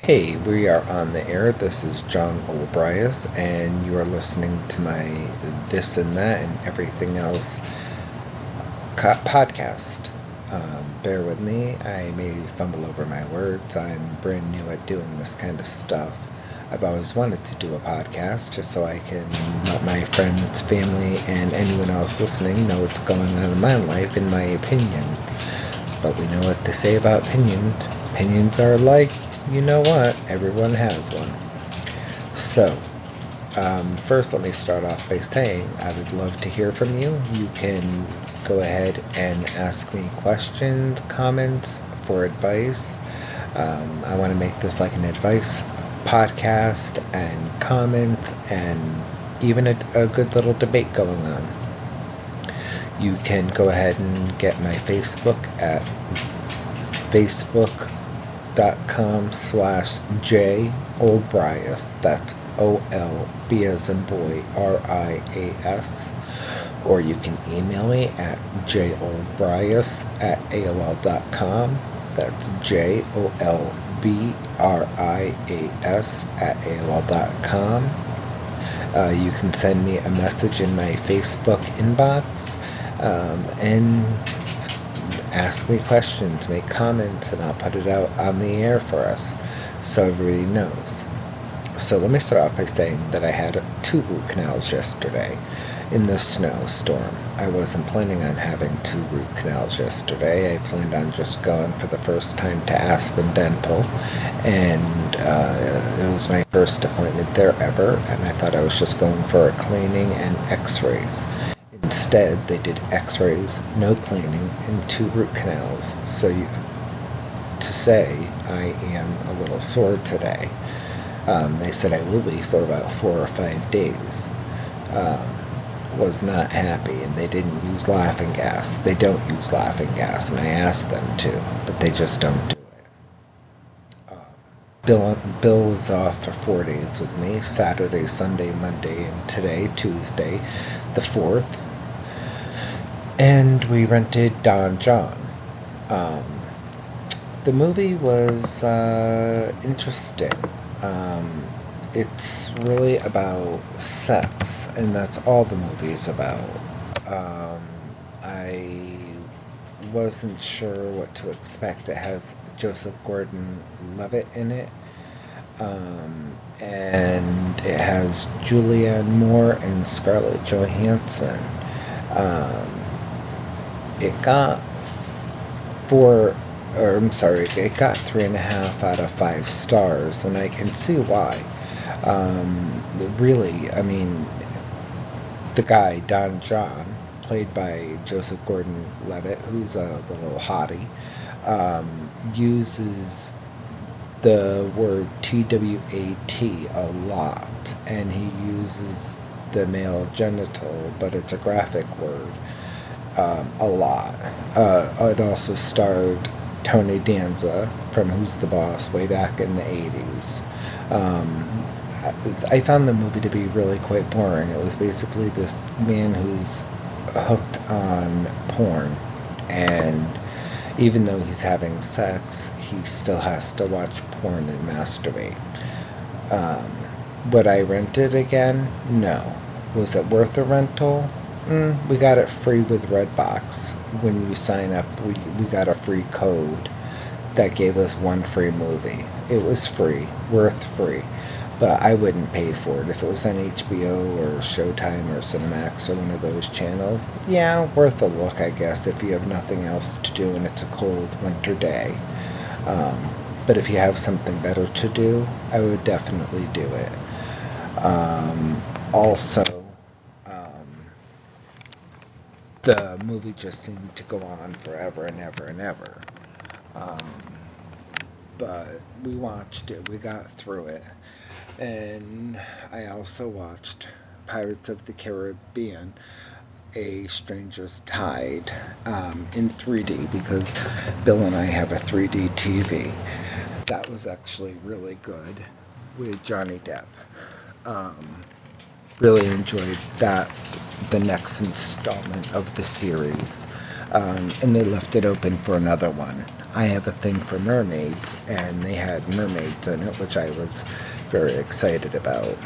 Hey, we are on the air. This is John Olbrius, and you are listening to my This and That and Everything Else podcast. Bear with me. I may fumble over my words. I'm brand new at doing this kind of stuff. I've always wanted to do a podcast just so I can let my friends, family, and anyone else listening know what's going on in my life and my opinions. But we know what they say about opinions. Opinions are like, you know what, everyone has one. So, first let me start off by saying I would love to hear from you. You can go ahead and ask me questions, comments, for advice. I want to make this like an advice podcast and comments and even a good little debate going on. You can go ahead and get my Facebook at facebook.com/J Olbrius. That's OLB as in boy, RIAS. Or you can email me at jolbrius@AOL.com. That's JOLBRIAS@AOL.com. You can send me a message in my Facebook inbox and ask me questions, make comments, and I'll put it out on the air for us so everybody knows. So let me start off by saying that I had 2 root canals yesterday in the snowstorm. I wasn't planning on having 2 root canals yesterday. I planned on just going for the first time to Aspen Dental, and it was my first appointment there ever, and I thought I was just going for a cleaning and x-rays. Instead, they did x-rays, no cleaning, and 2 root canals. So to say I am a little sore today. They said I will be for about 4 or 5 days. Was not happy, and they didn't use laughing gas. They don't use laughing gas, and I asked them to, but they just don't do it. Bill was off for 4 days with me, Saturday, Sunday, Monday, and today, Tuesday, the 4th. And we rented Don John. The movie was interesting. It's really about sex, and that's all the movie is about. I wasn't sure what to expect. It has Joseph Gordon-Levitt in it, and it has Julianne Moore and Scarlett Johansson. It got 3.5 out of 5 stars, and I can see why. Really, I mean, the guy, Don John, played by Joseph Gordon-Levitt, who's a little hottie, uses the word TWAT a lot, and he uses the male genital, but it's a graphic word, a lot. It also starred Tony Danza from Who's the Boss way back in the 80s. I found the movie to be really quite boring. It was basically this man who's hooked on porn, and even though he's having sex, he still has to watch porn and masturbate. Would I rent it again? No. Was it worth a rental? We got it free with Redbox. When you sign up, we got a free code that gave us 1 free movie. It was free, worth free, but I wouldn't pay for it. If it was on HBO or Showtime or Cinemax or one of those channels, yeah, worth a look, I guess, if you have nothing else to do and it's a cold winter day. But if you have something better to do, I would definitely do it. Also, the movie just seemed to go on forever and ever and ever. But we watched it, we got through it. And I also watched Pirates of the Caribbean, A Stranger's Tide, in 3D, because Bill and I have a 3D TV. That was actually really good with Johnny Depp. Really enjoyed that, the next installment of the series. And they left it open for another one. I have a thing for mermaids, and they had mermaids in it, which I was very excited about.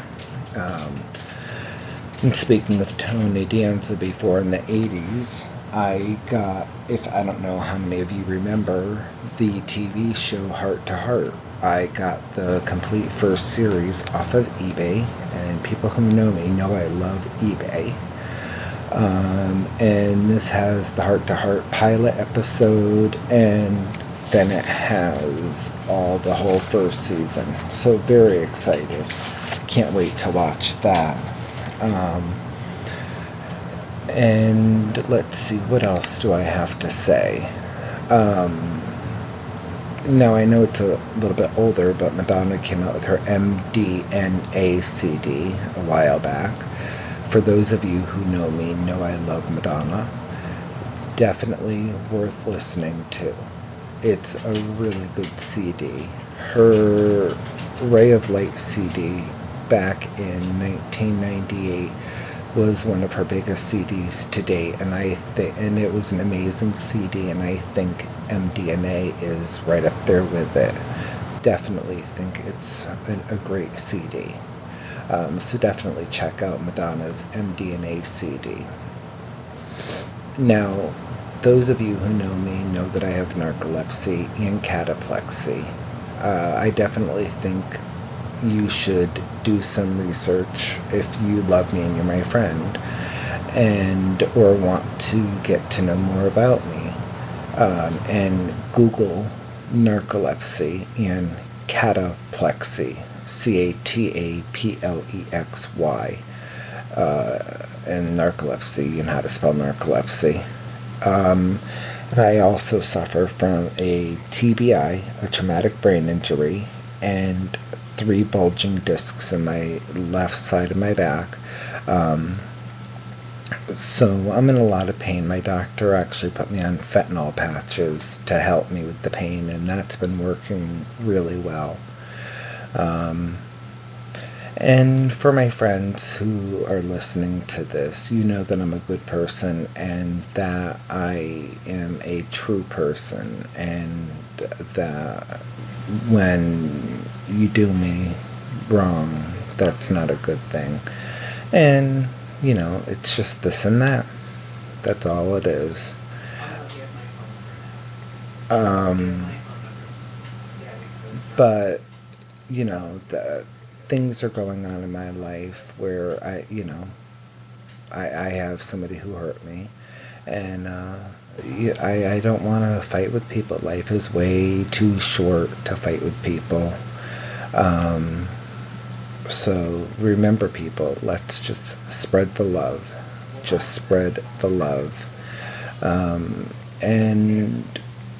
And speaking of Tony Danza, before in the 80s, I got, if I don't know how many of you remember, the TV show Heart to Heart. I got the complete first series off of eBay, and people who know me know I love eBay. And this has the Heart to Heart pilot episode, and then it has the whole first season. So very excited. Can't wait to watch that. And let's see, what else do I have to say? Now, I know it's a little bit older, but Madonna came out with her MDNA CD a while back. For those of you who know me, know I love Madonna. Definitely worth listening to. It's a really good CD. Her Ray of Light CD back in 1998 was one of her biggest CDs to date, and it was an amazing CD, and I think MDNA is right up there with it. Definitely think it's a great CD. So definitely check out Madonna's MDNA CD. Now, those of you who know me know that I have narcolepsy and cataplexy. I definitely think you should do some research if you love me and you're my friend, or want to get to know more about me, and Google narcolepsy and cataplexy, CATAPLEXY, and narcolepsy, and how to spell narcolepsy. And I also suffer from a TBI, a traumatic brain injury, and 3 bulging discs in my left side of my back. So I'm in a lot of pain. My doctor actually put me on fentanyl patches to help me with the pain, and that's been working really well. And for my friends who are listening to this, you know that I'm a good person and that I am a true person, and that when you do me wrong, that's not a good thing. And, it's just this and that. That's all it is. But, the things are going on in my life where I have somebody who hurt me, and I don't want to fight with people. Life is way too short to fight with people. So remember, people, let's just spread the love. Just spread the love. And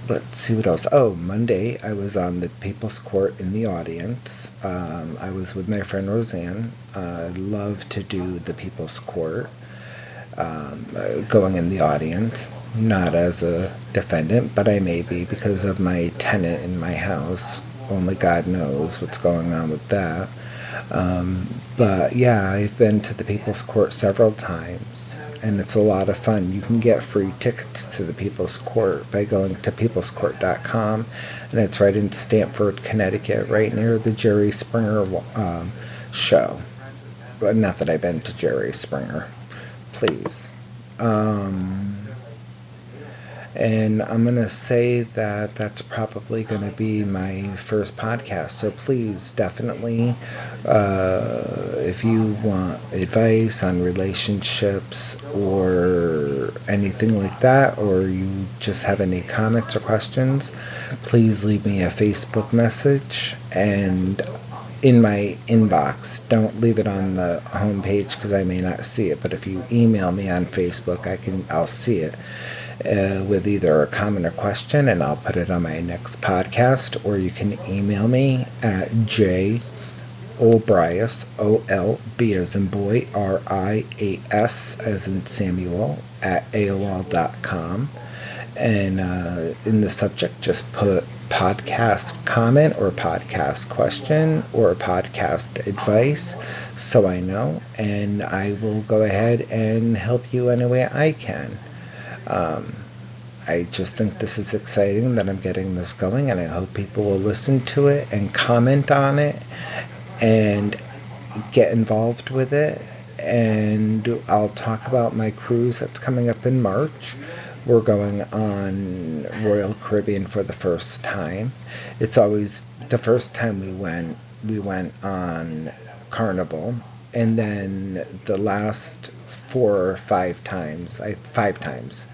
let's see what else. Oh, Monday I was on the People's Court in the audience. I was with my friend Roseanne. I love to do the People's Court. Going in the audience, not as a defendant, but I may be because of my tenant in my house. Only God knows what's going on with that. But yeah, I've been to the People's Court several times, and it's a lot of fun. You can get free tickets to the People's Court by going to peoplescourt.com, and it's right in Stamford, Connecticut, right near the Jerry Springer show. But not that I've been to Jerry Springer. Please. And I'm going to say that that's probably going to be my first podcast. So please, definitely, if you want advice on relationships or anything like that, or you just have any comments or questions, please leave me a Facebook message and in my inbox. Don't leave it on the homepage because I may not see it. But if you email me on Facebook, I'll see it. With either a comment or question, and I'll put it on my next podcast, or you can email me at jolbrias, O-L-B as in boy, R-I-A-S as in Samuel, at AOL.com, and in the subject just put podcast comment or podcast question or podcast advice, so I know, and I will go ahead and help you any way I can. I just think this is exciting that I'm getting this going, and I hope people will listen to it and comment on it and get involved with it. And I'll talk about my cruise that's coming up in March. We're going on Royal Caribbean for the first time. It's always the first time we went on Carnival, and then the last 4 or 5 times, 5 times,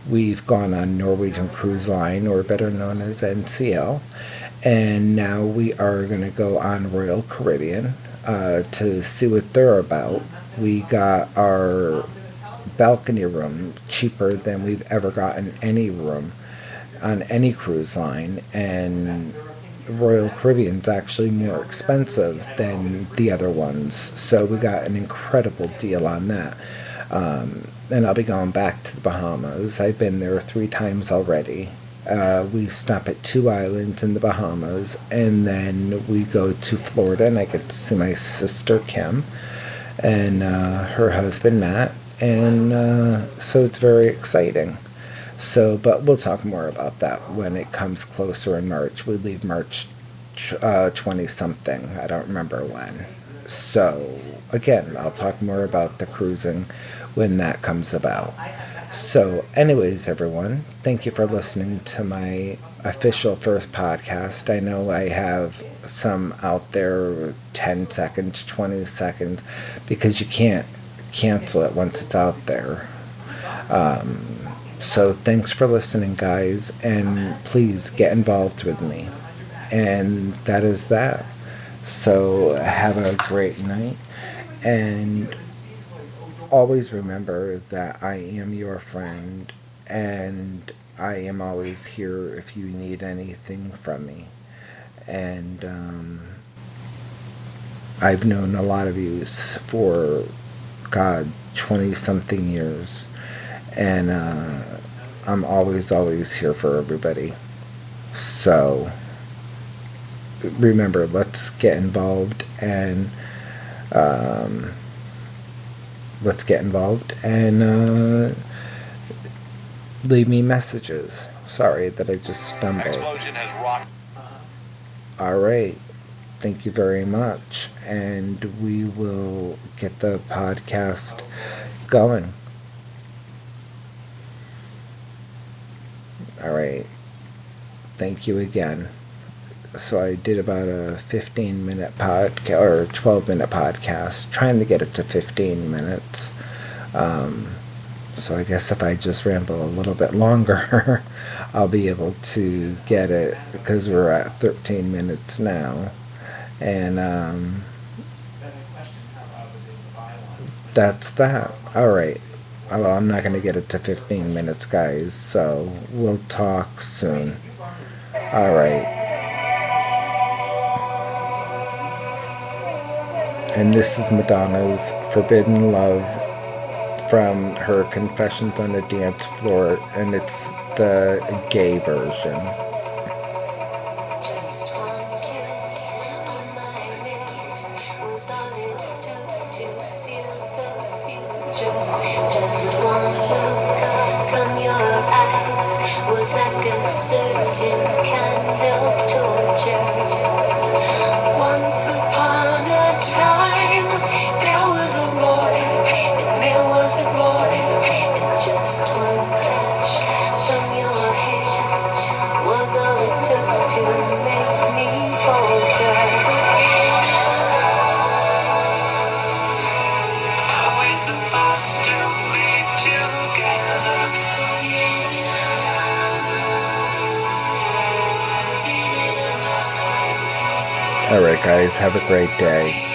we've gone on Norwegian Cruise Line, or better known as NCL, and now we are going to go on Royal Caribbean to see what they're about. We got our balcony room cheaper than we've ever gotten any room on any cruise line, and Royal Caribbean's actually more expensive than the other ones, so we got an incredible deal on that. And I'll be going back to the Bahamas. I've been there 3 times already. We stop at 2 islands in the Bahamas, and then we go to Florida, and I get to see my sister Kim and her husband Matt, and so it's very exciting. So, but we'll talk more about that when it comes closer in March. We leave March 20-something. I don't remember when. So, again, I'll talk more about the cruising when that comes about. So, anyways, everyone, thank you for listening to my official first podcast. I know I have some out there 10 seconds, 20 seconds, because you can't cancel it once it's out there. So thanks for listening, guys, and please get involved with me. And that is that. So have a great night, and always remember that I am your friend, and I am always here if you need anything from me. And I've known a lot of you for, 20-something years. And I'm always here for everybody. So remember, let's get involved and leave me messages. Sorry that I just stumbled. Explosion has rocked. All right. Thank you very much, and we will get the podcast going. All right. Thank you again. So I did about a 15-minute podcast, or 12-minute podcast, trying to get it to 15 minutes. So I guess if I just ramble a little bit longer, I'll be able to get it, because we're at 13 minutes now. And that's that. All right. Well, I'm not going to get it to 15 minutes, guys, so we'll talk soon. All right. And this is Madonna's Forbidden Love from her Confessions on a Dance Floor, and it's the gay version. Just one kiss on my lips was all it took to seal the future. Just one look from your eyes was like a certain kind of torture. Once upon a time, there was a boy, and there was a boy, and just one touch from your hand was all it took to make me falter. Are we supposed to be together? All right, guys, have a great day.